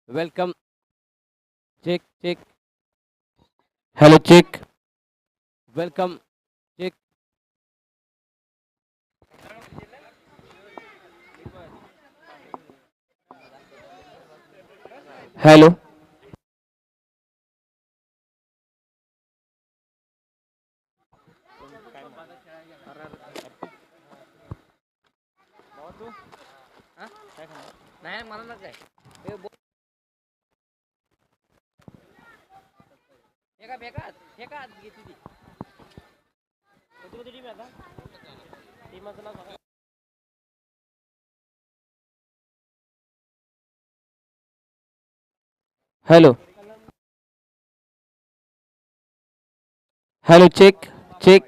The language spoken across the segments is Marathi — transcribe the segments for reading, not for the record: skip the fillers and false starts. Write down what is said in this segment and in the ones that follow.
Welcome. Check, check. Hello, check. Welcome. Check. Hello. नाही मला ना काय एका बेकार एका घेतली ती कोणती टीम आहे आता टीमचं नाव सांगा Hello. Hello, check. Check.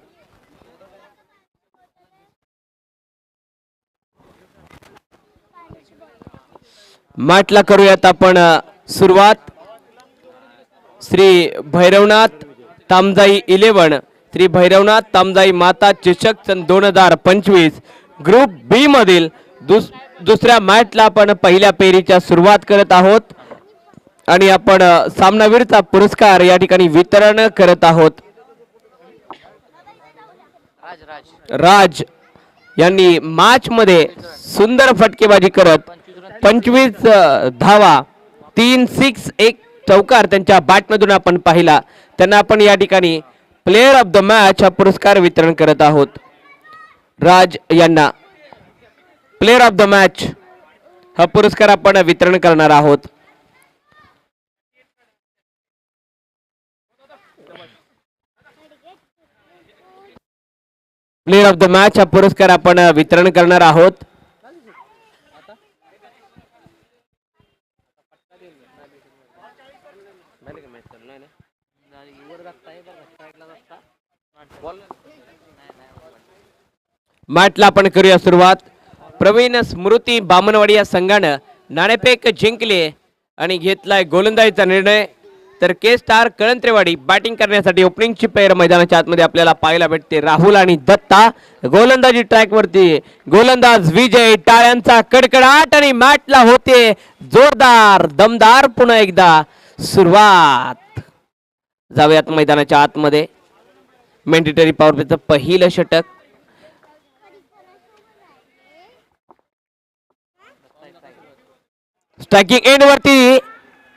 माटला करूयात आपण सुरुवात. श्री भैरवनाथ तामजाई 11, श्री भैरवनाथ तामजाई माता चषक सन 2025 ग्रुप बी मधील दुसऱ्या मॅचला आपण पहिल्या पेरीच्या सुरुवात करत आहोत आणि आपण सामनावीरचा पुरस्कार या ठिकाणी वितरण करत आहोत. राज यांनी मॅच मध्ये सुंदर फटकेबाजी करत 25 धावा 3 6 1 चौकार त्यांच्या बॅटमधून आपण पाहिला. त्यांना आपण या ठिकाणी प्लेयर ऑफ द मॅच हा पुरस्कार वितरण करत आहोत. राज यांना प्लेयर ऑफ द मॅच हा पुरस्कार आपण वितरण करणार आहोत. प्लेयर ऑफ द मॅच हा पुरस्कार आपण वितरण करणार आहोत. मॅचला आपण करूया सुरुवात. प्रवीण स्मृती बामणवाडी या संघानं नाणेफेक जिंकले आणि घेतलाय गोलंदाजीचा निर्णय. तर के स्टार कळंत्रेवाडी बॅटिंग करण्यासाठी ओपनिंगची पेयर मैदानाच्या आतमध्ये आपल्याला पाहायला भेटते. राहुल आणि दत्ता गोलंदाजी ट्रॅक वरती. गोलंदाज विजय, टाळ्यांचा कडकडाट आणि मॅचला होते जोरदार दमदार पुन्हा एकदा सुरुवात. जाऊयात मैदानाच्या आतमध्ये. मॅन्डेटरी पॉवर प्लेचं पहिलं षटक. स्ट्रायकिंग एंड वरती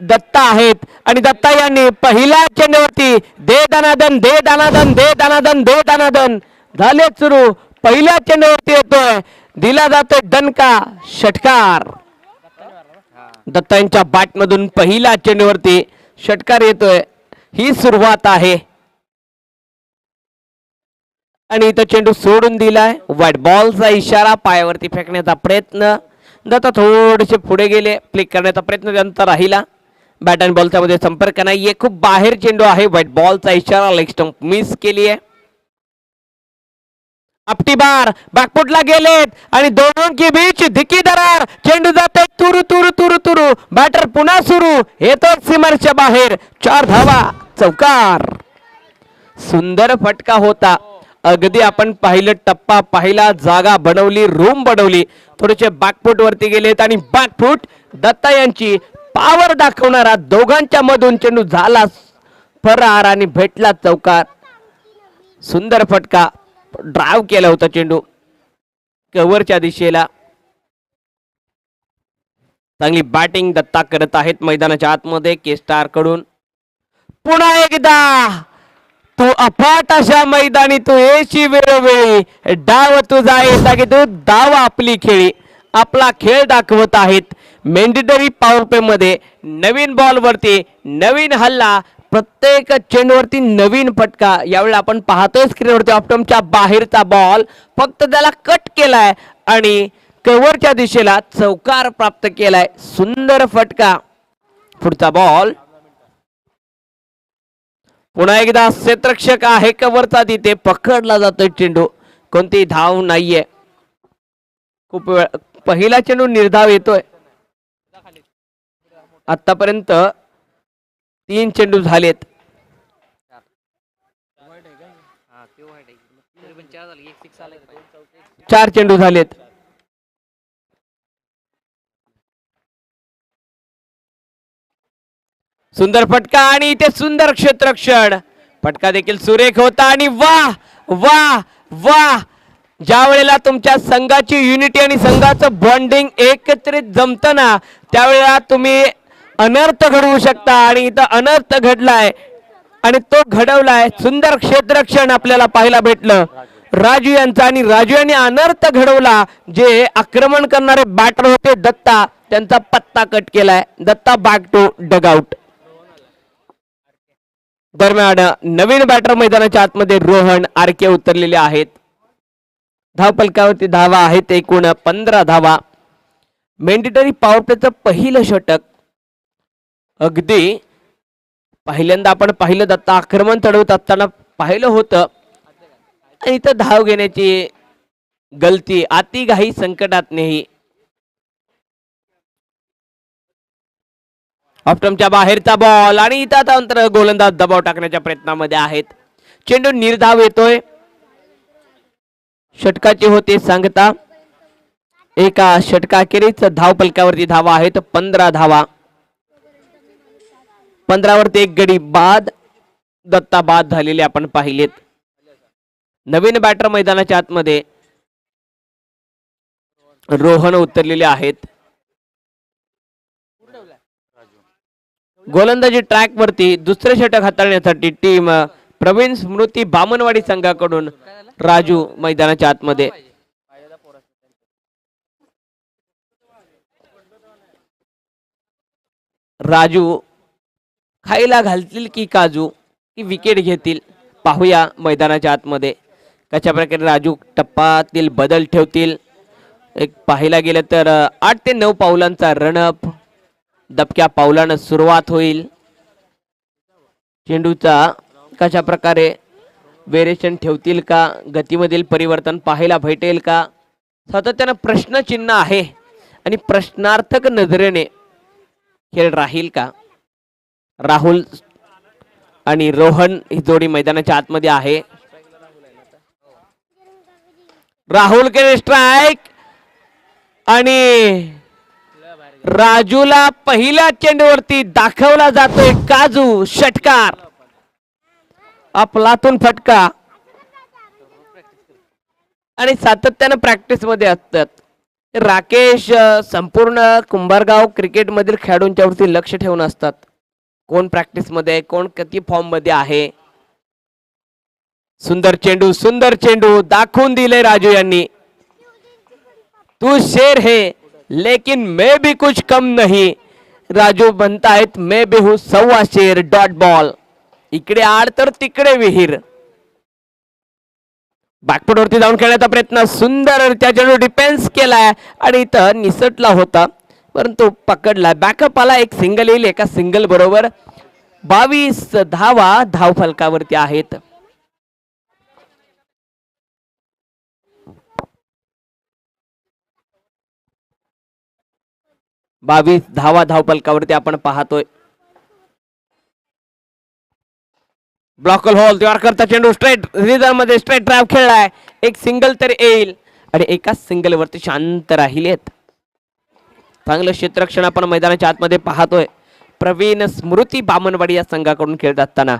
दत्ता आहेत आणि दत्ता यांनी पहिल्या चेंडूवरती दे दानादन दे दानादन दे दानादन दे दानादन झाले सुरू. पहिल्या चेंडूवरती येतोय, दिला जातोय दणका षटकार. दत्ता यांच्या बॅटमधून पहिल्या चेंडूवरती षटकार येतोय. ही सुरुवात आहे आणि इथं चेंडू सोडून दिलाय. व्हाईट बॉलचा इशारा, पायावरती फेकण्याचा प्रयत्न. दत्ता थोडेसे पुढे गेले, फ्लिक करण्याचा प्रयत्न त्यांचा राहिला. बॅट अँड बॉलच्या मध्ये संपर्क नाहीये, खूप बाहेर चेंडू आहे. व्हाईट बॉलचा इशारा, लेग स्टंप मिस केली आहे. आपटी बार बॅकफुटला गेलेत आणि दोनों की बीच धिकी दरार. चेंडू जाते तुरु तुरु तुरु तुरु. बॅटर पुन्हा सुरू, येतो सीमारेषेच्या बाहेर. 4 धावा चौकार. सुंदर फटका होता. अगदी आपण पाहिलं, टप्पा पाहिला, जागा बनवली, रूम बनवली. थोडेसे बॅकफुट वरती गेलेत आणि बॅकफुट दत्ता यांची पावर दाखवणारा दोघांच्या मधून चेंडू झाला फरार आणि भेटला चौकार. सुंदर फटका, ड्राइव्ह केला होता चेंडू कव्हरच्या दिशेला. चांगली बॅटिंग दत्ता करत आहेत मैदानाच्या आतमध्ये के स्टार कडून. पुन्हा एकदा तू अफाट अशा मैदानी तू येशी वेळोवेळी. डाव तुझा येता की तू धाव आपली खेळी. आपला खेळ दाखवत आहेत. मॅन्डेटरी पॉवर प्ले मध्ये नवीन बॉल वरती नवीन हल्ला, प्रत्येक चेंडूवरती नवीन फटका. यावेळी आपण पाहतोय स्क्रीनवरती ऑप्टमच्या बाहेरचा बॉल, फक्त त्याला कट केलाय आणि कव्हरच्या दिशेला चौकार प्राप्त केलाय. सुंदर फटका. पुढचा बॉल पुन्हा एकदा क्षेत्ररक्षक आहे कव्हरचा, तिथे पकडला जातोय चेंडू. कोणती धाव नाहीये. खूप वेळ पहिला चेंडू निर्धाव येतोय. आतापर्यंत 3 चेंडू झालेत. 4 चेंडू झालेत. सुंदर फटका आणि इथे सुंदर क्षेत्ररक्षण. फटका देखील सुरेख होता आणि वा वा वा, ज्या वेळेला तुमच्या संघाची युनिटी आणि संघाचं बॉन्डिंग एकत्रित जमतं ना, त्यावेळेला तुम्ही अनर्थ घडवू शकता. आणि इथं अनर्थ घडलाय आणि तो घडवलाय. सुंदर क्षेत्ररक्षण आपल्याला पाहायला भेटलं राजू यांचा, आणि राजू यांनी अनर्थ घडवला. जे आक्रमण करणारे बॅटर होते दत्ता, त्यांचा पत्ता कट केलाय. Datta back to dugout. दरम्यान नवीन बॅटर मैदानाच्या आतमध्ये रोहन आरके उतरलेले आहेत. धावफलकावरती धावा आहेत एकूण 15 धावा. मेंडेटरी पॉवर प्लेचं पहिलं षटक. अगदी पहिल्यांदा आपण पाहिलं दत्ता आक्रमण चढवत असताना पाहिलं होतं. इथं धाव घेण्याची गलती, अतिघाई संकटात नाही. ऑफ्टमच्या बाहेरचा बॉल आणि इथं आता नंतर गोलंदाज दबाव टाकण्याच्या प्रयत्नामध्ये आहेत. चेंडू निर्धाव येतोय. षटकाची होते सांगता. एका षटकाखेरीच धाव फलकावरती धावा आहेत 15 धावा. 15 वरती एक गडी बाद. दत्ता बाद झालेले आपण पाहिलेत. नवीन बॅटर मैदानाच्या आतमध्ये रोहन उतरलेले आहेत. गोलंदाजी ट्रॅक वरती दुसरे षटक हाताळण्यासाठी टीम प्रवीण स्मृती बामणवाडी संघाकडून राजू मैदानाच्या आतमध्ये. राजू खायला घालतील की काजू की विकेट घेतील, पाहूया मैदानाच्या आतमध्ये कशा प्रकारे राजू टप्पातील बदल ठेवतील. एक पाहायला गेलं तर 8 ते 9 पावलांचा रणअप. दबक्या पावलानं सुरुवात होईल. चेंडूचा कशा प्रकारे वेरिएशन ठेवतील का, गतीमधील परिवर्तन पाहायला भेटेल का, सातत्यानं प्रश्नचिन्ह आहे आणि प्रश्नार्थक नजरेने खेळ राहील का. राहुल आणि रोहन ही जोडी मैदानाच्या आतमध्ये आहे. राहुल के स्ट्राइक आणि राजूला पहिल्या चेंडूवरती दाखवला जातोय काजू. षटकार, अफलातून फटका आणि सातत्यानं प्रॅक्टिस मध्ये असतात. राकेश संपूर्ण कुंभारगाव क्रिकेट मधील खेळाडूंच्या वरती लक्ष ठेवून असतात. कोण प्रॅक्टिस मध्ये, कोण किती फॉर्म मध्ये आहे. सुंदर चेंडू दाखवून दिले राजू यांनी. तू शेर है लेकिन मैं भी कुछ कम नहीं. राजू म्हणतायत मैं भी हूं सव्वा शेर. Dot ball. इकडे आड तर तिकडे विहीर. बॅकफुट वरती जाऊन खेळण्याचा प्रयत्न. सुंदर चेंडू डिफेन्स केलाय आणि इथं निसटला होता परंतु पकडला. बॅकअप आला. एक सिंगल येईल. एका सिंगल बरोबर 22 धावा धाव फलकावरती आहेत. धावा धाव फलकावरती आपण पाहतोय. ब्लॉकल हॉल तयार करता चेंडू स्ट्रेट रिझर्व मध्ये स्ट्रेट ड्राइव्ह खेळलाय. एक सिंगल तर येईल आणि एका सिंगल वरती शांत राहिलेत. चांगलं क्षेत्ररक्षण आपण मैदानाच्या आतमध्ये पाहतोय. प्रवीण स्मृती बामणवाडी या संघाकडून खेळत असताना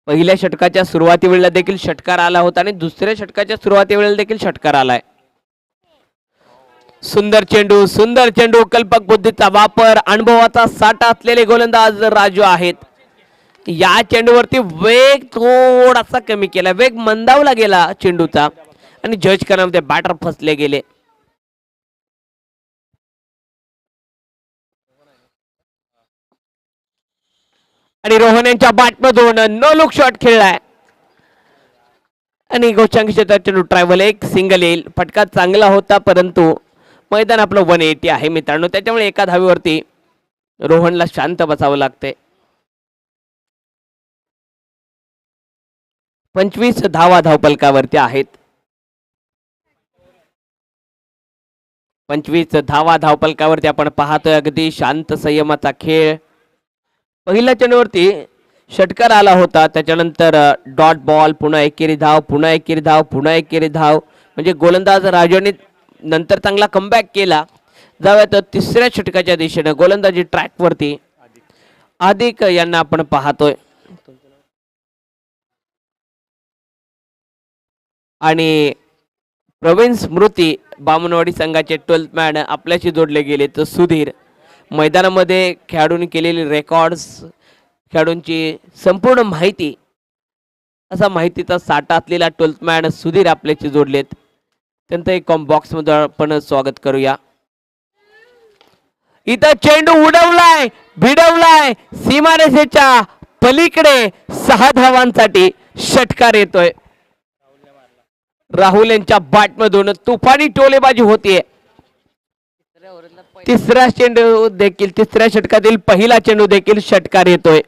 पहिल्या षटकाच्या सुरुवाती वेळेला देखील षटकार आला होता आणि दुसऱ्या षटकाच्या सुरुवाती वेळेला देखील षटकार आलाय. सुंदर चेंडू कल्पक बुद्धीचा वापर, अनुभवाचा साठा असलेले गोलंदाज राजू आहेत. या चेंडूवरती वेग थोडासा कमी केला. वेग मंदावला गेला चेंडूचा आणि जज करण्यामध्ये बॅटर फसले गेले. आणि रोहन यांच्या बॅटमधून नो लुक शॉट खेळलाय आणि गोचांकी क्षेत्रात चेंडू ट्रॅव्हल. एक सिंगल येईल. फटका चांगला होता परंतु मैदान आपलं 180 आहे मित्रांनो, त्याच्यामुळे एका धावीवरती रोहनला शांत बसावं लागते. 25 धावा धावफलकावरती आहेत. 25 धावा धावफलकावरती आपण पाहतोय. अगदी शांत संयमाचा खेळ. पहिल्या चेंडूवरती षटकार आला होता, त्याच्यानंतर डॉट बॉल, पुन्हा एकेरी धाव, पुन्हा एकेरी धाव, पुन्हा एकेरी धाव. म्हणजे गोलंदाज राजूने नंतर चांगला कमबॅक केला. जाऊयात तिसऱ्या षटकाच्या दिशेने. गोलंदाजी ट्रॅक वरती अधिक यांना आपण पाहतोय आणि प्रवीण स्मृती बामणवाडी संघाचे 12th मॅन आपल्याशी जोडले गेले. तर सुधीर मैदानामध्ये खेळाडूंनी केलेली रेकॉर्ड्स, खेळाडूंची संपूर्ण माहिती, असा माहितीचा साठा असलेला 12th मॅन सुधीर आपल्याशी जोडलेत. त्यांचं एक बॉक्स मध्ये आपण स्वागत करूया. इथं चेंडू उडवलाय, भिडवलाय, सीमारेषेच्या पलीकडे 6 धावांसाठी षटकार येतोय. राहुल यांच्या बॅटमधून तुफानी टोलेबाजी होतीये. तिसरा षटकातील पहिला चेंडू देखील षटकार येतोय.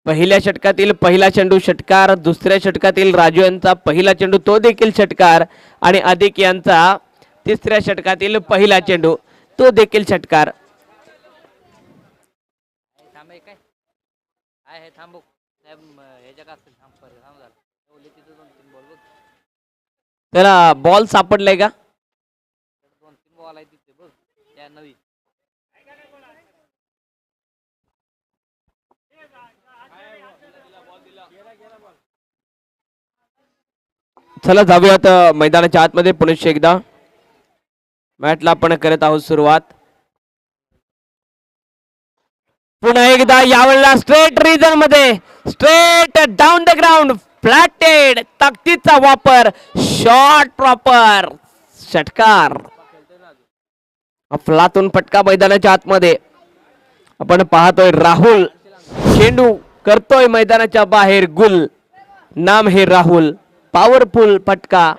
पहिल्या षटकातील पहिला चेंडू षटकार, दुसऱ्या षटकातील राजू यांचा पहिला चेंडू तो देखील षटकार आणि अधिक यांचा तिसऱ्या षटकातील पहिला चेंडू तो देखील षटकार. त्याला बॉल सापडलाय का? चला जाऊयात मैदानाच्या आतमध्ये पुन्हा एकदा. मॅचला आपण करत आहोत सुरुवात. पुन्हा एकदा यावेळेला स्ट्रेट रिजन मध्ये, straight down the ground, flatted, ताकदीचा वापर, शॉट प्रॉपर, षटकार. अफलातून फटका मैदानाच्या आतमध्ये आपण पाहतोय. राहुल चेंडू करतोय मैदानाच्या बाहेर गुल. नाम हे राहुल. पॉवरफुल फटका.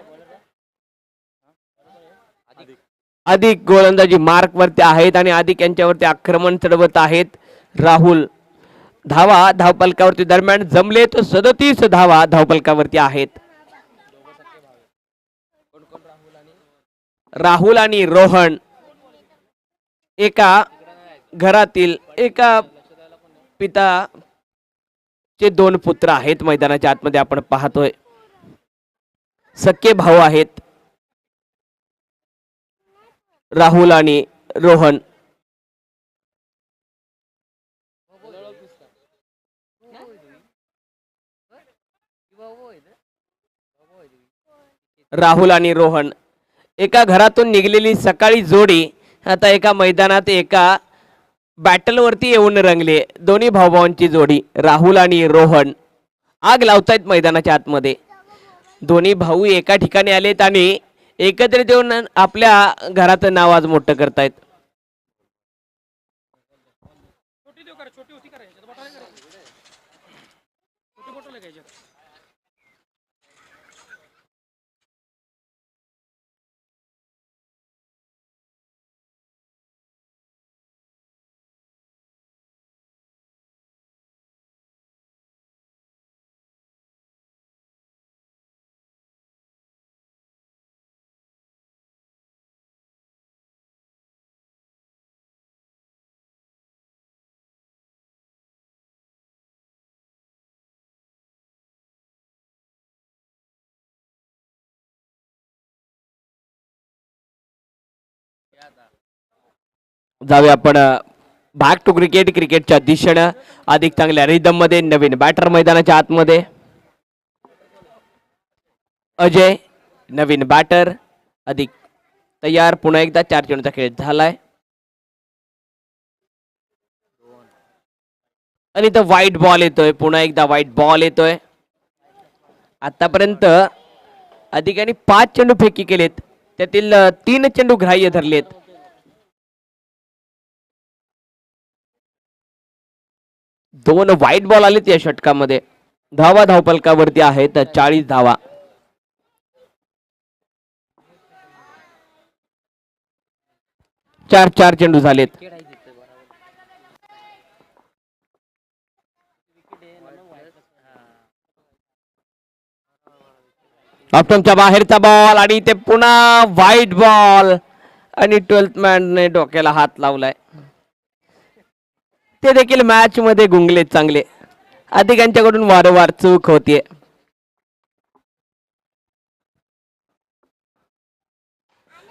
अधिक गोलंदाजी मार्क वरती आहेत आणि अधिक यांच्यावरती आक्रमण चढवत आहेत. राहुल धावा धावपलकावरती दरम्यान जमले तर 37 धावा धावपलकावरती आहेत. राहुल आणि रोहन एका घरातील एका पिताचे 2 पुत्र आहेत. मैदानाच्या आतमध्ये आपण पाहतोय सख्खे भाऊ आहेत राहुल आणि रोहन. राहुल आणि रोहन एका घरातून निघलेली सकाळी जोडी आता एका मैदानात एका बॅटल वरती येऊन रंगले. दोन्ही भाऊभावांची जोडी राहुल आणि रोहन आग लावतायत मैदानाच्या आतमध्ये. दोन्ही भाऊ एका ठिकाणी आलेत आणि एकत्रित येऊन आपल्या घराचं नाव आज मोठं करतायत. जाऊया आपण बॅक टू क्रिकेट. क्रिकेटच्या दिशेनं अधिक चांगल्या रिदम मध्ये नवीन बॅटर मैदानाच्या आतमध्ये. अजय नवीन बॅटर अधिक तयार. पुन्हा एकदा 4 चेंडूचा खेळ झालाय आणि इथं व्हाईट बॉल येतोय. पुन्हा एकदा व्हाईट बॉल येतोय. आतापर्यंत अधिकांनी 5 चेंडू फेकी केलेत, त्यातील 3 चेंडू ग्राह्य धरलेत. दोन व्हाईट बॉल आलेत या षटकामध्ये. धावा धावपलकावरती आहेत 40 धावा. चार चेंडू झालेत. ऑप्टमच्या बाहेरचा बॉल आणि ते पुन्हा व्हाईट बॉल आणि 12th मॅनने डोक्याला हात लावलाय. ते देखील मॅच मध्ये गुंगलेत चांगले. अधिकांच्याकडून वारंवार चूक होतीये.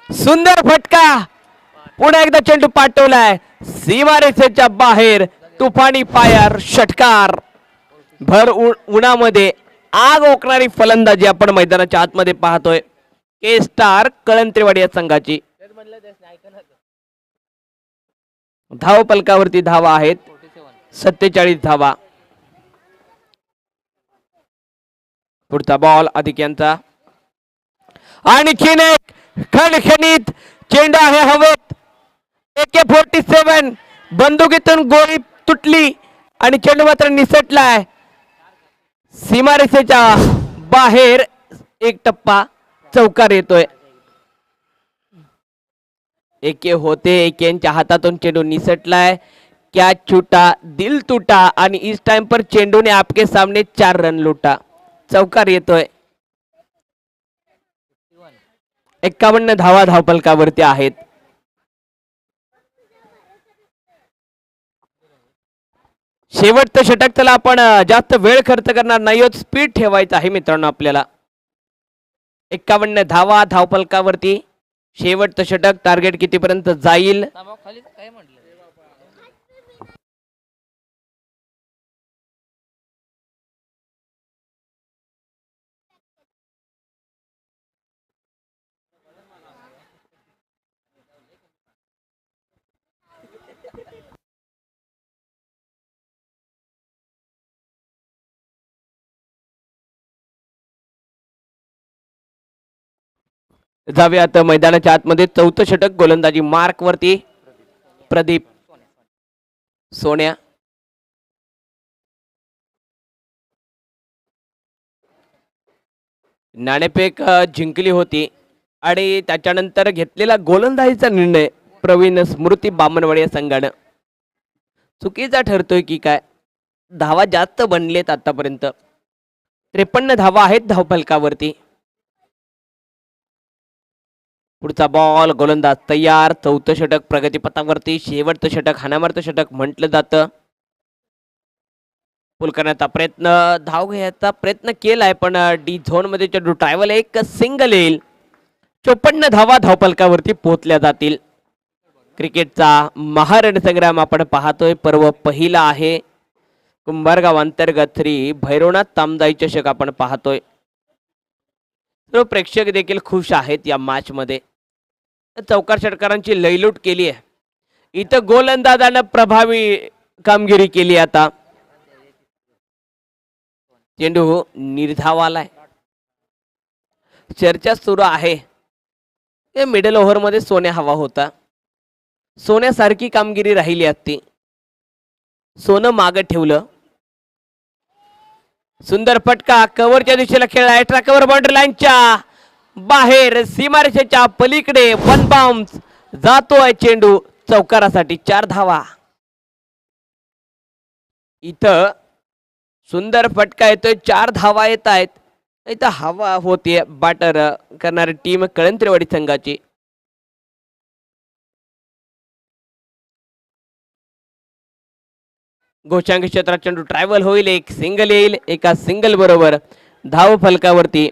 सुंदर फटका. पुन्हा एकदा चेंडू पाठवलाय सीमारेषेच्या बाहेर. तुफानी फायर षटकार भर उन्हामध्ये आग ओकणारी फलंदाजी आपण मैदानाच्या आतमध्ये पाहतोय के स्टार कळंत्रेवाडी या संघाची. धाव फलकावरती धावा आहेत 47 धावा. पुढचा बॉल अधिक यांचा आणखीन एक खणखणीत चेंडू आहे हवेत. AK-47 बंदुकीतून गोळी तुटली आणि चेंडू मात्र निसटलाय सीमारेषेच्या बाहेर. एक टप्पा चौकार येतोय. एके होते एकेच्या हातातून चेंडू निसटलाय. क्या छूटा दिल टूटा आणि इस टाइम पर चेंडू ने आपके सामने 4 रन लुटा. चौकार येतोय. 51 धावा धावफलकावरती आहेत. शेवटचं षटक त्याला आपण जास्त वेळ खर्च करणार नाही आहोत. स्पीड ठेवायचं आहे मित्रांनो आपल्याला. 51 धावा धावफलकावरती. शेवटचं षटक. टार्गेट कितीपर्यंत जाईल खाली काय म्हटलं जाऊयात मैदानाच्या आतमध्ये. चौथं षटक गोलंदाजी मार्क वरती प्रदीप सोन्या. नाणेफेक जिंकली होती आणि त्याच्यानंतर घेतलेला गोलंदाजीचा निर्णय प्रवीण स्मृती बामणवाडी या संघानं चुकीचा ठरतोय की काय. धावा जास्त बनलेत आतापर्यंत. 53 धावा आहेत धावफलकावरती. पुढचा बॉल गोलंदाज तयार. चौथं षटक प्रगतीपथावरती. शेवटचं षटक हाणामारचं षटक म्हटलं जातं. पुल करण्याचा प्रयत्न धाव घ्यायचा प्रयत्न केलाय पण डी झोन मध्ये चेंडू ट्रॅव्हल एक सिंगल येईल. 54 धावा धावफलकावरती पोहोचल्या जातील. क्रिकेटचा महारण संग्राम आपण पाहतोय. पर्व पहिला आहे. कुंभारगाव अंतर्गत श्री भैरवनाथ तामदाई चषक आपण पाहतोय. सर्व प्रेक्षक देखील खुश आहेत या मॅच मध्ये. चौकार षटकारांची लयलूट केली आहे. इथं गोलंदाजानं प्रभावी कामगिरी केली. आता चेंडू निर्धावालाय. चर्चा सुरू आहे. मिडल ओव्हर मध्ये सोन्या हवा होता. सोन्यासारखी कामगिरी राहिली असती. सोनं मागे ठेवलं. सुंदर फटका कव्हरच्या दिशेला खेळला. एक्स्ट्रा कव्हर बाउंड्री लाईनच्या बाहेर सीमारेषेच्या पलीकडे वन बाउन्स जातोय चेंडू. चौकारासाठी 4 धावा. इथं सुंदर फटका येतोय. 4 धावा येत आहेत. इथं हवा होते बॅटर करणारी टीम कळंत्रेवाडी संघाची. गोशांग क्षेत्रात चेंडू ट्रॅव्हल होईल. एक सिंगल येईल. एका सिंगल बरोबर धाव फलकावरती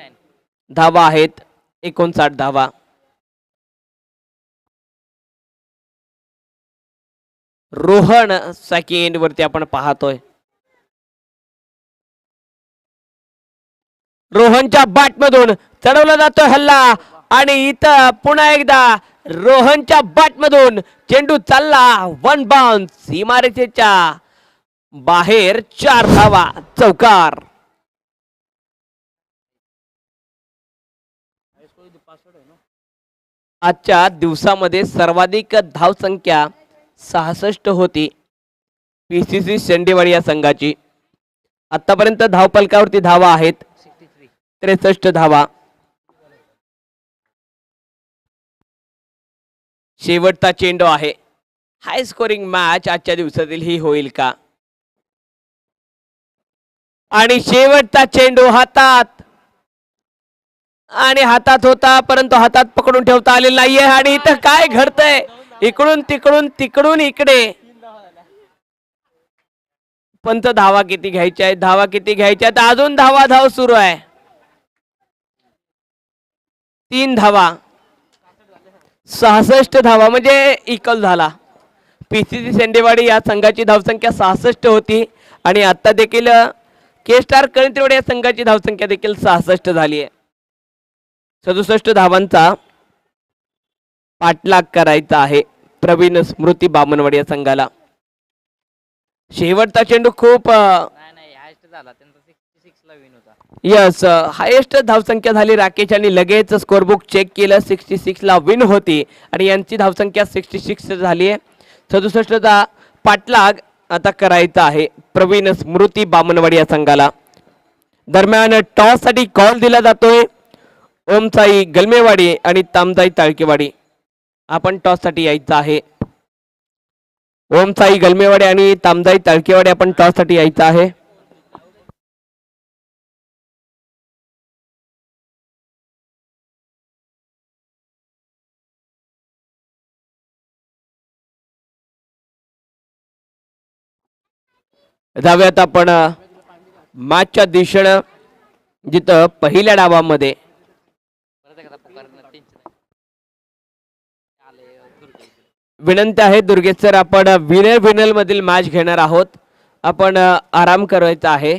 धावा आहेत 59 धावा. रोहन सेकंड वरती आपण पाहतोय. रोहनच्या बॅट मधून चढवला जातोय हल्ला आणि इथं पुन्हा एकदा रोहनच्या बॅट मधून चेंडू चालला. वन बाउन्स सीमारेषेच्या बाहेर. 4 धावा. चौकार. आजच्या दिवसामध्ये सर्वाधिक धावसंख्या 66 होती PCC शेंडेवाडी या संघाची. आतापर्यंत धावफलकावरती धावा आहेत 63 धावा. शेवटचा चेंडू आहे. हाय स्कोरिंग मॅच आजच्या दिवसातील ही होईल का. आणि शेवटचा चेंडू हातात आणि हातात होता परंतु हातात पकडून ठेवता आलेला नाहीये. आणि इथं काय घडतंय. इकडून तिकडून तिकडून इकडे. पंच धावा किती घ्यायच्या आहेत. धावा किती घ्यायच्या आहेत. अजून धाव सुरू आहे. 3 धावा. 66 धावा म्हणजे इक्वल झाला. PCC सेंदेवाडी या संघाची धावसंख्या 66 होती आणि आता देखील के स्टार कळंत्रेवाडी या संघाची धावसंख्या देखील 66 झाली आहे. 67 धावांचा पाठलाग करायचा आहे प्रवीण स्मृती बामणवाडी या संघाला. शेवटचा चेंडू खूप नाही हायस्ट झाला त्यांचा 66 ला विन होता. यस हायेस्ट धावसंख्या झाली. राकेश यांनी लगेच स्कोरबुक चेक केलं. 66 ला विन होती आणि यांची धावसंख्या 66 झाली आहे. 67 चा पाठलाग आता करायचा आहे प्रवीण स्मृती बामणवाडी या संघाला. दरम्यान टॉस साठी कॉल दिला जातोय ओमसाई गलमेवाडी आणि तामजाई ताळकेवाडी. आपण टॉस साठी यायचं आहे. ओमसाई गलमेवाडी आणि तामजाई ताळकेवाडी आपण टॉस साठी यायचं आहे. जाऊयात आपण मॅचच्या दिशेनं जिथं पहिल्या डावामध्ये परत एकदा पुकारण्यात टेन्शन आहे. आले दुर्गे इकडे. विनंती आहे दुर्गेश सर, आपण विनर मधील मॅच घेणार आहोत. आपण आराम करायचा आहे.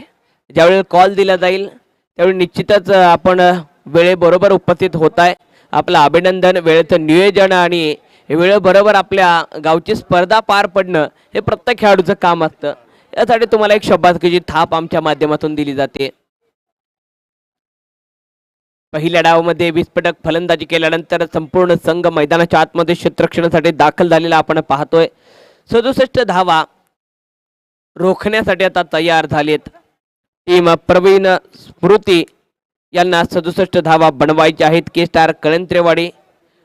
ज्यावेळी कॉल दिला जाईल त्यावेळी निश्चितच आपण वेळेबरोबर उपस्थित होत आहे. आपलं अभिनंदन. वेळेचं नियोजन आणि वेळेबरोबर आपल्या गावची स्पर्धा पार पडणं हे प्रत्येक खेळाडूचं काम असतं. यासाठी तुम्हाला एक शब्दाची थाप आमच्या माध्यमातून दिली जाते. पहिल्या डावामध्ये विस्फोटक फलंदाजी केल्यानंतर संपूर्ण संघ मैदानाच्या आतमध्ये क्षेत्ररक्षणासाठी दाखल झालेला आपण पाहतोय. 67 धावा रोखण्यासाठी आता तयार झालेत. टीम प्रवीण स्मृती यांना 67 धावा बनवायच्या आहेत. के स्टार कळंत्रेवाडी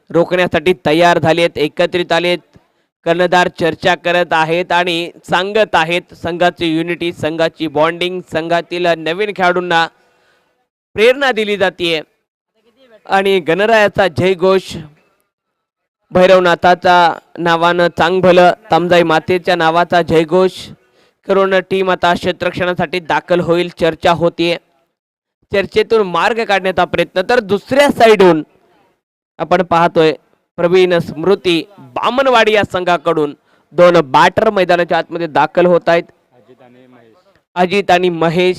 रोखण्यासाठी तयार झालेत, एकत्रित आलेत. कर्णधार चर्चा करत आहेत आणि सांगत आहेत संघाची युनिटी, संघाची बॉन्डिंग, संघातील नवीन खेळाडूंना प्रेरणा दिली जाते आणि गणरायाचा जयघोष, भैरवनाथाचा नावानं चांगभलं, तामजाई मातेच्या नावाचा जयघोष करून टीम आता क्षेत्ररक्षणासाठी दाखल होईल. चर्चा होतीये. चर्चेतून मार्ग काढण्याचा प्रयत्न. तर दुसऱ्या साईडून आपण पाहतोय प्रवीण स्मृती बामणवाडी या संघाकडून दोन बॅटर मैदानाच्या आतमध्ये दाखल होत आहेत. अजित आणि महेश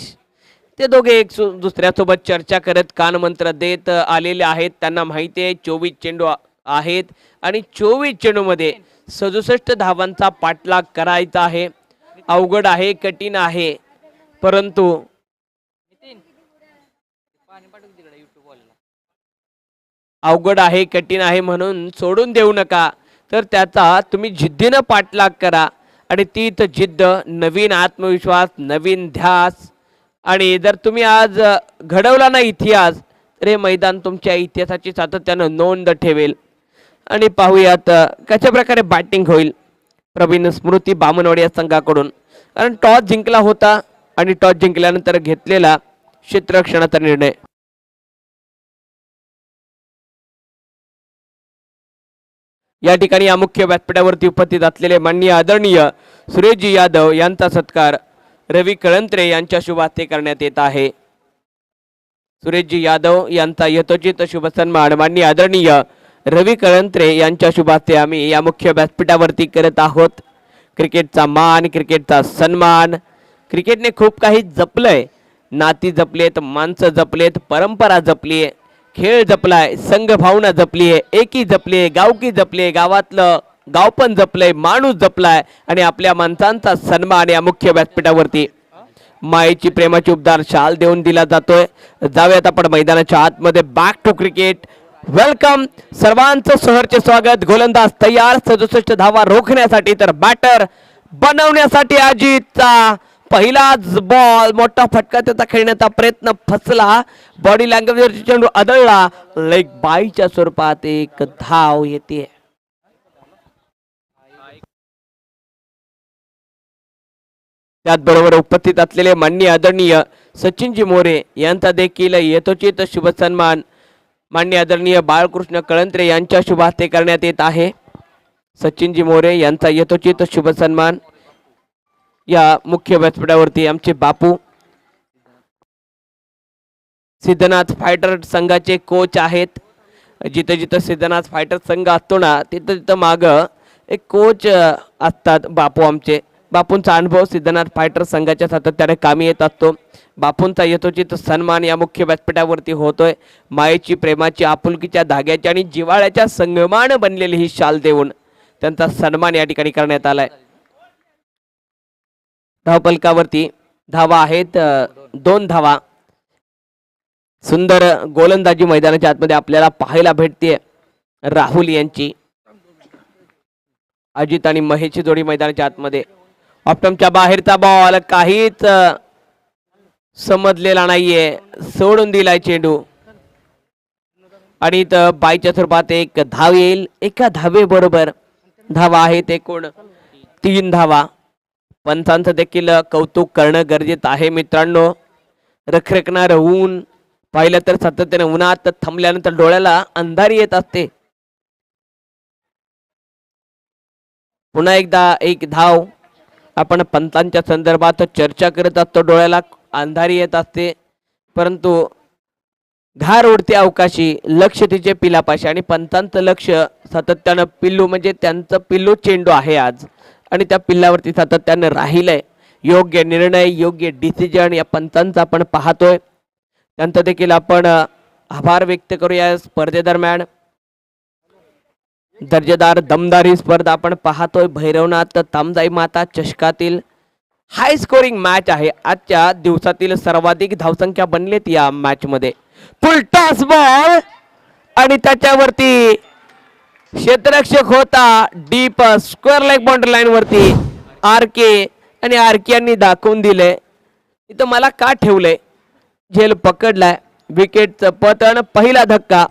ते दोघे एक दुसऱ्यासोबत चर्चा करत कानमंत्र देत आलेले आहेत. त्यांना माहिती आहे 24 चेंडू आहेत आणि 24 चेंडूमध्ये 67 धावांचा पाठलाग करायचा आहे. अवघड आहे, कठीण आहे, परंतु नितीन पाणी पाठवून तिकडे YouTube वाल्याला. अवघड आहे, कठीण आहे म्हणून सोडून देऊ नका. तर त्याचा तुम्ही जिद्दीनं पाठलाग करा आणि तीच जिद्द, नवीन आत्मविश्वास, नवीन ध्यास आणि जर तुम्ही आज घडवला ना इतिहास तर हे मैदान तुमच्या इतिहासाची सातत्यानं नोंद ठेवेल. आणि पाहूयात कशा प्रकारे बॅटिंग होईल प्रवीण स्मृती बामणवाडी या संघाकडून. कारण टॉस जिंकला होता आणि टॉस जिंकल्यानंतर घेतलेला क्षेत्ररक्षणाचा निर्णय. या ठिकाणी या मुख्य व्यासपीठावरती उपस्थित असलेले माननीय आदरणीय सुरेशजी यादव यांचा सत्कार रवी कळंत्रे यांच्या शुभ हस्ते करण्यात येत आहे. सुरेशजी यादव यांचा यथोचित शुभ सन्मान माननीय आदरणीय रवी कळंत्रे यांच्या शुभ हस्ते आम्ही या मुख्य व्यासपीठावरती करत आहोत. क्रिकेटचा मान, क्रिकेटचा सन्मान. क्रिकेटने खूप काही जपलंय. नाती जपलेत, माणसं जपलेत, परंपरा जपली आहे, खेळ जपलाय, संघ भावना जपली आहे, एकी जपली आहे, गावकी जपली आहे, गावातलं गाव पण जपलंय, माणूस जपलाय आणि आपल्या माणसांचा सन्मान या मुख्य व्यासपीठावरती मायेची प्रेमाची उपदार शाल देऊन दिला जातोय. जाऊयात आपण मैदानाच्या आतमध्ये. Back to cricket. वेलकम, सर्वांचं सहर्ष स्वागत. गोलंदाज तयार 67 धावा रोखण्यासाठी, तर बॅटर बनवण्यासाठी अजितचा पहिलाच बॉल. मोठा फटका त्याचा खेळण्याचा प्रयत्न फसला. बॉडी लँग्वेजवरची चेंडू आदळला. लेग बायच्या स्वरूपात एक धाव येते. त्याचबरोबर उपस्थित असलेले माननीय आदरणीय सचिनजी मोरे यांचा देखील यथोचित शुभ सन्मान माननीय आदरणीय बाळकृष्ण कळंत्रे यांच्या शुभ हस्ते करण्यात येत आहे. सचिनजी मोरे यांचा यथोचित शुभ सन्मान. या मुख्य व्यासपीठावरती आमचे बापू सिद्धनाथ फायटर संघाचे कोच आहेत. जिथं जिथं सिद्धनाथ फायटर संघ असतो ना तिथं तिथं माग एक कोच असतात बापू आमचे. बापूंचा अनुभव सिद्धनाथ फायटर संघाच्या सातत्याने कामी येत असतो. बापूंचा यथोचित सन्मान या मुख्य व्यासपीठावरती होतोय. मायेची, प्रेमाची, आपुलकीच्या धाग्याची आणि जिव्हाळ्याच्या संगमान बनलेली ही शाल देऊन त्यांचा सन्मान या ठिकाणी करण्यात आलाय. धावपलकावरती धावा आहेत 2 धावा. सुंदर गोलंदाजी मैदानाच्या आतमध्ये आपल्याला पाहायला भेटते. राहुल यांची अजित आणि महेशची जोडी मैदानाच्या आतमध्ये. ऑप्टमच्या बाहेरचा बॉल काहीच समजलेला नाहीये, सोडून दिलाय चेंडू आणि इथं बाईच्या स्वरूपात एक धाव येईल. एका धावे बरोबर धावा आहेत एकूण 3 धावा. पंचांचं देखील कौतुक करणं गरजेचं आहे मित्रांनो. रखरखणार ऊन पाहिलं तर सातत्याने उन्हात थांबल्यानंतर डोळ्याला अंधारी येत असते. पुन्हा एकदा एक धाव. आपण पंचांच्या संदर्भात चर्चा करत असतो, डोळ्याला अंधारी येत असते, परंतु घार उडते अवकाशी, लक्ष तिचे पिलापाशी आणि पंचांचं लक्ष सातत्यानं पिल्लू म्हणजे त्यांचं पिल्लू चेंडू आहे आज आणि त्या पिल्लावरती सातत्यानं राहिलंय. योग्य निर्णय, योग्य डिसिजन या पंचांचा आपण पाहतोय. त्यांचं देखील आपण आभार व्यक्त करूया. या स्पर्धेदरम्यान दर्जेदार दमदार ही स्पर्धा आपण पाहतोय. भैरवनाथ तामजाई माता चषकातील हाय स्कोरिंग मॅच आहे. आजच्या दिवसातील सर्वाधिक धावसंख्या बनलेत या मॅच मध्ये. फुल टॉस बॉल आणि त्याच्यावरती क्षेत्ररक्षक होता deep square leg boundary line वरती आरके आणि आरके यांनी दाखवून दिले इथं मला का ठेवलंय. झेल पकडलाय. विकेटचं पतन. पहिला धक्का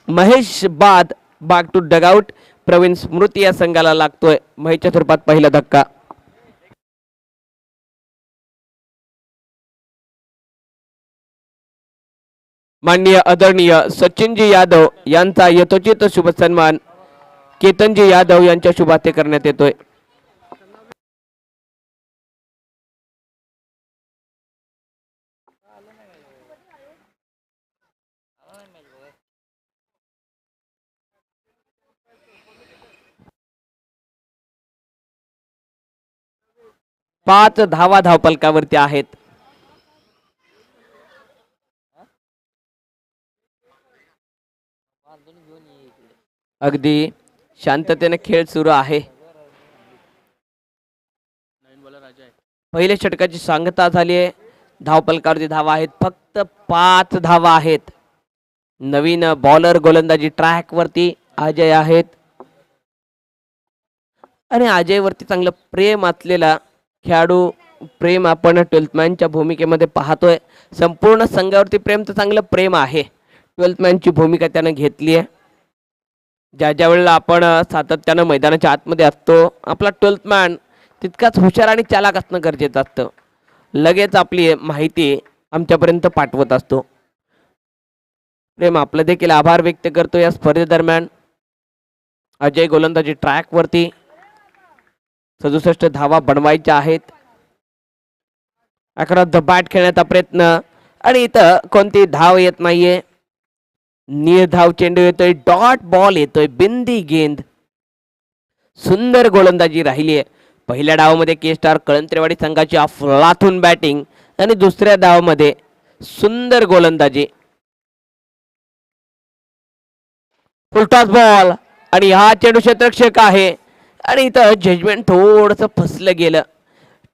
महेश बाद बाग टू डगआउट. प्रवीण स्मृती या संघाला लागतोय. महेशच्या स्वरूपात पहिला धक्का. माननीय आदरणीय सचिनजी यादव यांचा यथोचित शुभ सन्मान केतनजी यादव यांच्या शुभाते करण्यात येतोय. पाच धावा धावपलकावरती आहेत. अगदी शांततेने खेळ सुरू आहे. पहिल्या षटकाची सांगता झाली आहे. धावपलकावरती धावा आहेत फक्त 5 धावा आहेत. नवीन बॉलर गोलंदाजी ट्रॅक वरती अजय आहेत आणि अजय वरती चांगलं प्रेम असलेला खेळाडू. प्रेम आपण 12th मॅनच्या भूमिकेमध्ये पाहतोय. संपूर्ण संघावरती प्रेमचं चांगलं प्रेम आहे. 12th मॅनची भूमिका त्यानं घेतली आहे. ज्या वेळेला आपण सातत्यानं मैदानाच्या आतमध्ये असतो आपला 12th मॅन तितकाच हुशार आणि चालाक असणं गरजेचं असतं. लगेच आपली माहिती आमच्यापर्यंत पाठवत असतो. प्रेम आपलं देखील आभार व्यक्त करतो. या स्पर्धेदरम्यान अजय गोलंदाजी ट्रॅक वरती 67 धावा बनवायच्या आहेत. अकरा द बॅट खेळण्याचा प्रयत्न आणि इथं कोणती धाव येत नाहीये. निर्धाव चेंडू येतोय. डॉट बॉल येतोय. बिंदी गेंद. सुंदर गोलंदाजी राहिली आहे. पहिल्या डावामध्ये के स्टार कळंत्रेवाडी संघाची अफलातून बॅटिंग आणि दुसऱ्या डावामध्ये सुंदर गोलंदाजी. फुलटॉस बॉल आणि हा चेंडू क्षेत्ररक्षक आहे आणि इथं जजमेंट थोडंसं फसलं गेलं.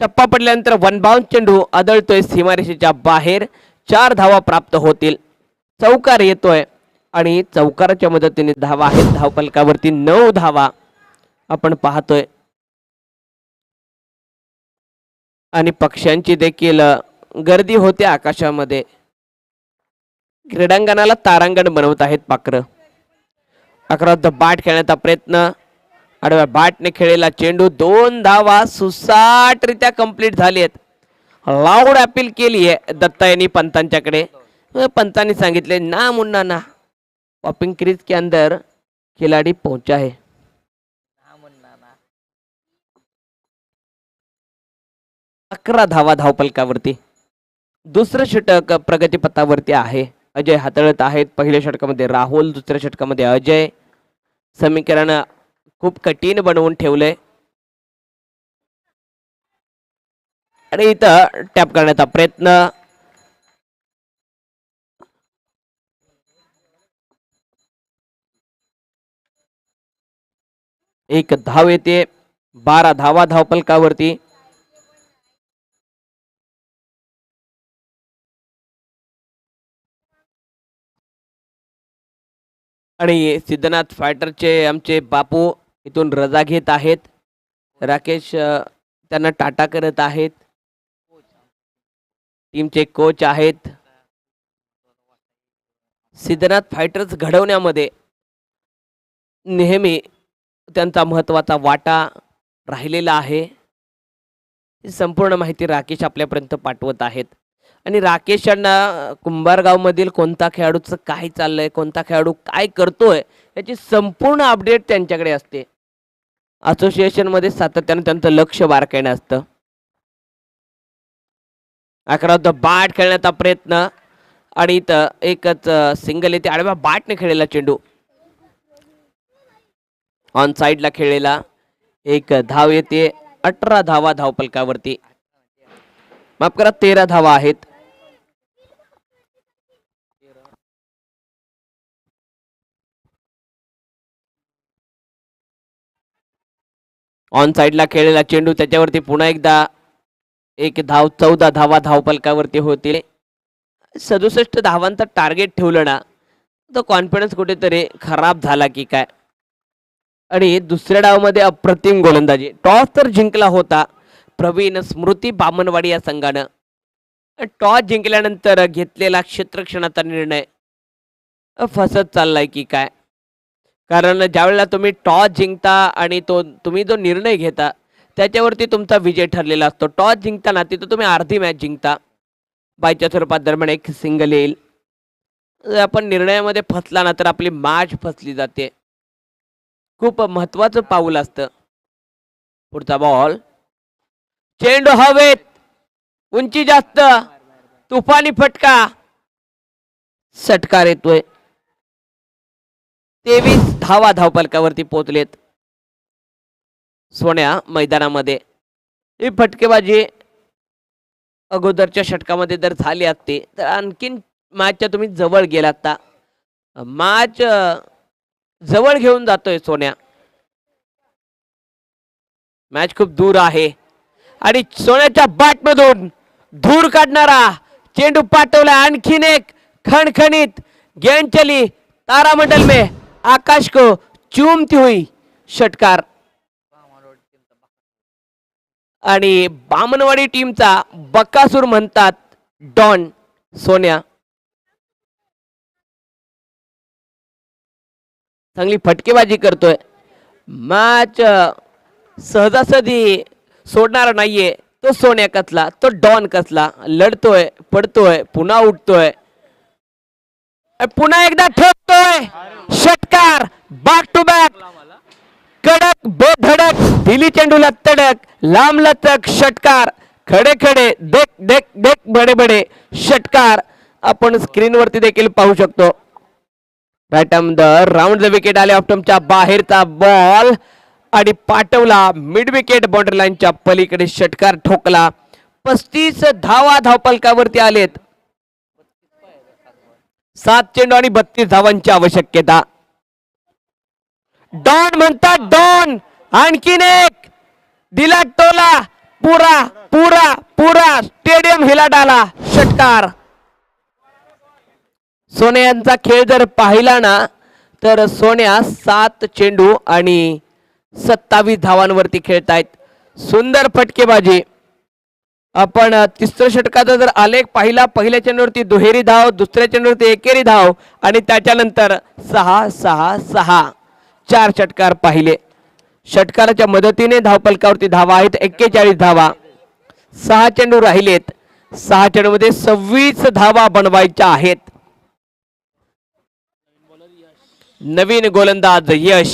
टप्पा पडल्यानंतर वन बाउंस चेंडू आदळतोय सीमारेषेच्या बाहेर. 4 धावा प्राप्त होतील. चौकार येतोय आणि चौकाराच्या मदतीने धावा आहेत. धावपलकावरती 9 धावा आपण पाहतोय आणि पक्ष्यांची देखील गर्दी होते आकाशामध्ये. क्रीडांगणाला तारांगण बनवत आहेत पाखरं. अकरा द बॅट खेळण्याचा प्रयत्न. आडव्या बॅटने खेळलेला चेंडू. 2 धावा सुसाटरित्या कंप्लीट झालेत. लाऊड अपील केली आहे दत्ता यांनी पंतांच्याकडे. पंतांनी सांगितले ना मुन्ना ना, पॉपिंग क्रीज के अंदर खिलाड़ी पहुंचा है. 11 धावा धावपलकावरती. दुसरं षटक प्रगतीपथावरती आहे. अजय हाताळत आहेत. पहिल्या षटकामध्ये राहुल, दुसऱ्या षटकामध्ये अजय. समीकरण खूप कठीण बनवून ठेवलंय आणि इथं टॅप करण्याचा प्रयत्न. एक धाव येते, 12 धावा धावपलकावरती. आणि सिद्धनाथ फायटरचे आमचे बापू इथून रजा घेत आहेत. राकेश त्यांना टाटा करत आहेत. टीमचे कोच आहेत. सिद्धनाथ फायटर्स घडवण्यामध्ये नेहमी त्यांचा महत्वाचा वाटा राहिलेला आहे. ही संपूर्ण माहिती राकेश आपल्यापर्यंत पाठवत आहेत. आणि राकेश यांना कुंभारगाव मधील कोणता खेळाडूचं काय चाललंय, कोणता खेळाडू काय करतोय याची संपूर्ण अपडेट त्यांच्याकडे असते. असोसिएशन मध्ये सातत्याने त्यांचं लक्ष बारकाईने असतं. 11 बाट खेळण्याचा प्रयत्न आणि इथं एकच सिंगल येते. आडव्या बाटने खेळलेला चेंडू ऑन साइडला खेळलेला. एक धाव येते. 18 धावा धावपलकावरती. माफ करा, 13 धावा आहेत. ऑन साइडला खेळलेला चेंडू, त्याच्यावरती पुन्हा एकदा एक धाव. 14 धावा धावपलकावरती होतील. 67 धावांचा टार्गेट ठेवलं ना, तो कॉन्फिडन्स कुठेतरी खराब झाला की काय. आणि दुसऱ्या डावामध्ये अप्रतिम गोलंदाजी. टॉस तर जिंकला होता प्रवीण स्मृती बामणवाडी या संघानं. टॉस जिंकल्यानंतर घेतलेला क्षेत्ररक्षणाचा निर्णय फसत चाललाय की काय. कारण ज्यावेळेला तुम्ही टॉस जिंकता आणि तुम्ही जो निर्णय घेता त्याच्यावरती तुमचा विजय ठरलेला असतो. टॉस जिंकताना तिथं तुम्ही अर्धी मॅच जिंकता. बायच्या स्वरूपात दरम्यान एक सिंगल येईल. जर आपण निर्णयामध्ये फसला ना तर आपली मॅच फसली जाते. खूप महत्वाचं पाऊल असतं. पुढचा बॉल, चेंडू हवेत, उंची जास्त, तुफानी फटका, षटकार येतोय. 23 धावा धावपलकावरती पोहोचलेत सोन्या मैदानामध्ये. ही फटकेबाजी अगोदरच्या षटकामध्ये जर झाली असती तर आणखीन मॅचच्या तुम्ही जवळ गेलात. मॅच जवळ घेऊन जातोय सोन्या. मॅच खूप दूर आहे आणि सोन्याच्या बॅटमधून धूर काढणारा चेंडू पाठवला. आणखीन एक खणखणीत गेंद चली तारामंडल में, आकाश को चूमती हुई, षटकार. आणि बामणवाडी टीमचा बकासूर म्हणतात डॉन सोन्या. चांगली फटकेबाजी करतोय. मॅच सहजासहजी सोडणार नाहीये. तो सोन्या कसला, तो डॉन कसला. लढतोय, पडतोय, पुन्हा उठतोय, पुन्हा एकदा ठोकतोय. षटकार, बॅक टू बॅक, कडक बेधडक, दिली चेंडूला तडक, लांब लचक, षटकार. खडे खडे, देख देख देख, बडे बडे, षटकार. आपण स्क्रीनवरती देखील पाहू शकतो. Bottom the round the wicket आले. ऑफ्टमच्या बाहेरचा बॉल आणि पाठवला मिड विकेट बाउंड्री लाईनच्या पलीकडे. षटकार ठोकला. 35 धावा धावपलकावरती आलेत. 7 चेंडू आणि 32 धावांची आवश्यकता. डॉन म्हणतात डॉन. आणखीन एक दिला टोला. पुरा पुरा पुरा स्टेडियम हिला डाला. षटकार. सोन्या यांचा खेळ जर पाहिला ना तर सोन्या 7 चेंडू आणि 27 धावांवरती खेळतायत. सुंदर फटकेबाजी. आपण तिसऱ्या षटकाचा जर आलेख पाहिला, पहिल्या चेंडूवरती दुहेरी धाव, दुसऱ्या चेंडूवरती एकेरी धाव आणि त्याच्यानंतर 6-6-6 4 षटकार पाहिले. षटकाराच्या मदतीने धावपलकावरती धावा आहेत 41 धावा. 6 चेंडू राहिलेत. 6 चेंडू मध्ये 26 धावा बनवायच्या आहेत. नवीन गोलंदाज यश.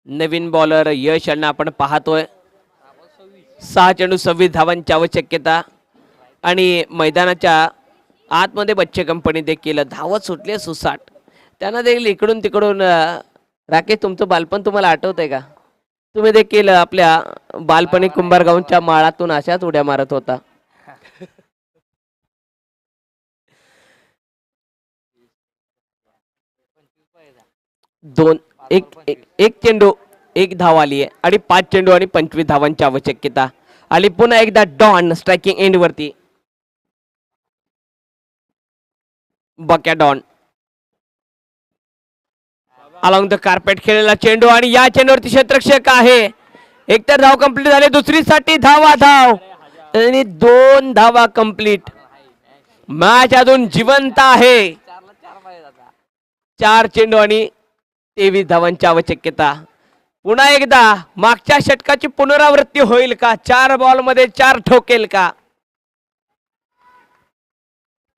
नवीन बॉलर यश यांना आपण पाहतोय. 6 चेंडू 26 धावांची आवश्यकता. आणि मैदानाच्या आतमध्ये बच्चे कंपनी देखील धावत सुटले सुसाट. त्यांना देखील इकडून तिकडून राकेश तुमचं बालपण तुम्हाला आठवतंय का? तुम्ही देखील आपल्या बालपणी कुंभारगावच्या माळातून अशाच उड्या मारत होता. दोन एक एक एक चेंडू एक धाव आली आहे आणि 5 चेंडू आणि 25 धावांची आवश्यकता आली. पुन्हा एकदा डॉन स्ट्रायकिंग एंड वरती. बक्या डॉन अलॉंग द कार्पेट खेळलेला चेंडू आणि या चेंडूवरती क्षेत्ररक्षक आहे. एकतर धाव कंप्लीट झाले, दुसरीसाठी धाव आणि 2 धावा कंप्लीट. मॅच अजून जिवंत आहे. 4 चेंडू आणि 23 धावांची आवश्यकता. पुन्हा एकदा मागच्या षटकाची पुनरावृत्ती होईल का? 4 बॉल मध्ये 4 ठोकेल का?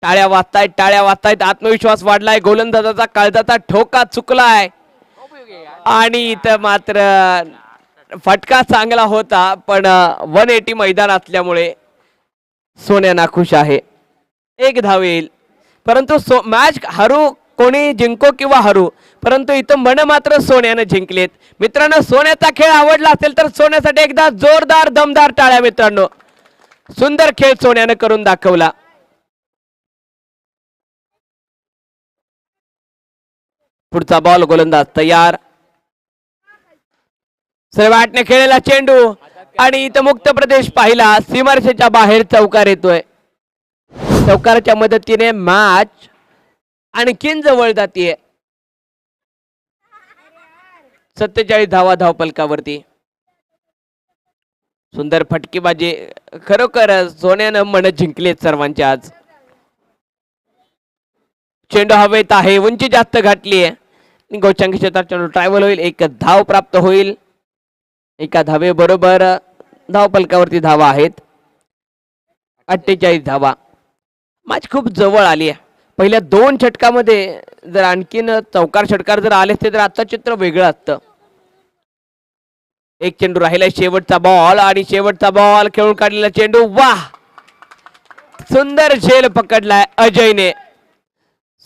टाळ्या वाजतायत. आत्मविश्वास वाढलाय. गोलंदाजाचा काळजाचा ठोका चुकलाय आणि इथं मात्र फटका चांगला होता, पण 180 मैदान असल्यामुळे सोन्या नाखुश आहे. 1 धाव येईल, परंतु मॅच हरू कोणी जिंको किंवा हरू, परंतु इथं मन मात्र सोन्यानं जिंकलेत. मित्रांनो, सोन्याचा खेळ आवडला असेल तर सोन्यासाठी एकदा जोरदार दमदार टाळ्या. मित्रांनो, सुंदर खेळ सोन्यानं करून दाखवला. पुढचा बॉल, गोलंदाज तयार. सर्वाटने खेळलेला चेंडू आणि इथं मुक्त प्रदेश पाहिला. सीमारेषेच्या बाहेर चौकार येतोय. चौकाराच्या मदतीने मॅच आणखीन जवळ जातीये. 47 धावा धावपलकावरती. सुंदर फटकेबाजी. खरोखर सोन्यानं मन जिंकलेत सर्वांचे आज. चेंडू हवेत आहे, उंची जास्त घातली आहे. गोचंकी क्षेत्रात चेंडू ट्रॅव्हल होईल. 1 धाव प्राप्त होईल. 1 धावे बरोबर धावपलकावरती धावा आहेत. 48 धावा. मॅच खूप जवळ आली आहे. पहिल्या 2 षटकामध्ये जर आणखीन चौकार षटकार जर आले असते तर आजचं चित्र वेगळं असतं. 1 चेंडू राहिलाय. शेवटचा बॉल आणि शेवटचा बॉल खेळून काढलेला चेंडू. वाह, सुंदर झेल पकडलाय अजयने.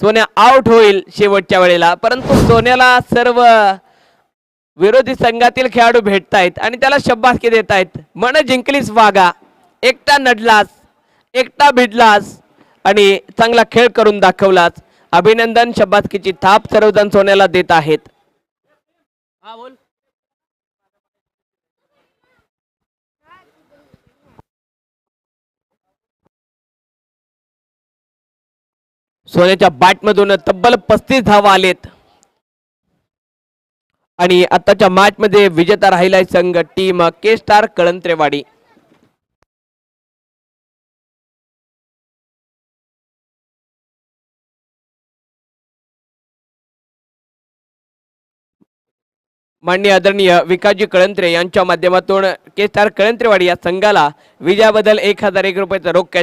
सोन्या आउट होईल शेवटच्या वेळेला, परंतु सोन्याला सर्व विरोधी संघातील खेळाडू भेटतायत आणि त्याला शब्बासकी देतायत. मन जिंकलीस वागा, एकटा नडलास, एकटा भिडलास आणि चांगला खेळ करून दाखवलास. अभिनंदन, शब्बासकीची थाप सर्वजण सोन्याला देत आहेत. सोन्याच्या बॅटमधून तब्बल 35 धावा आलेत आणि आताच्या मॅच मध्ये विजेता राहिलाय संघ टीम के स्टार कळंत्रेवाडी. माननीय आदरणीय विकासजी कळंत्रे यांच्या माध्यमातून के स्टार कळंत्रेवाडी या संघाला विजयाबद्दल 1001 रुपयाचा रोख कॅश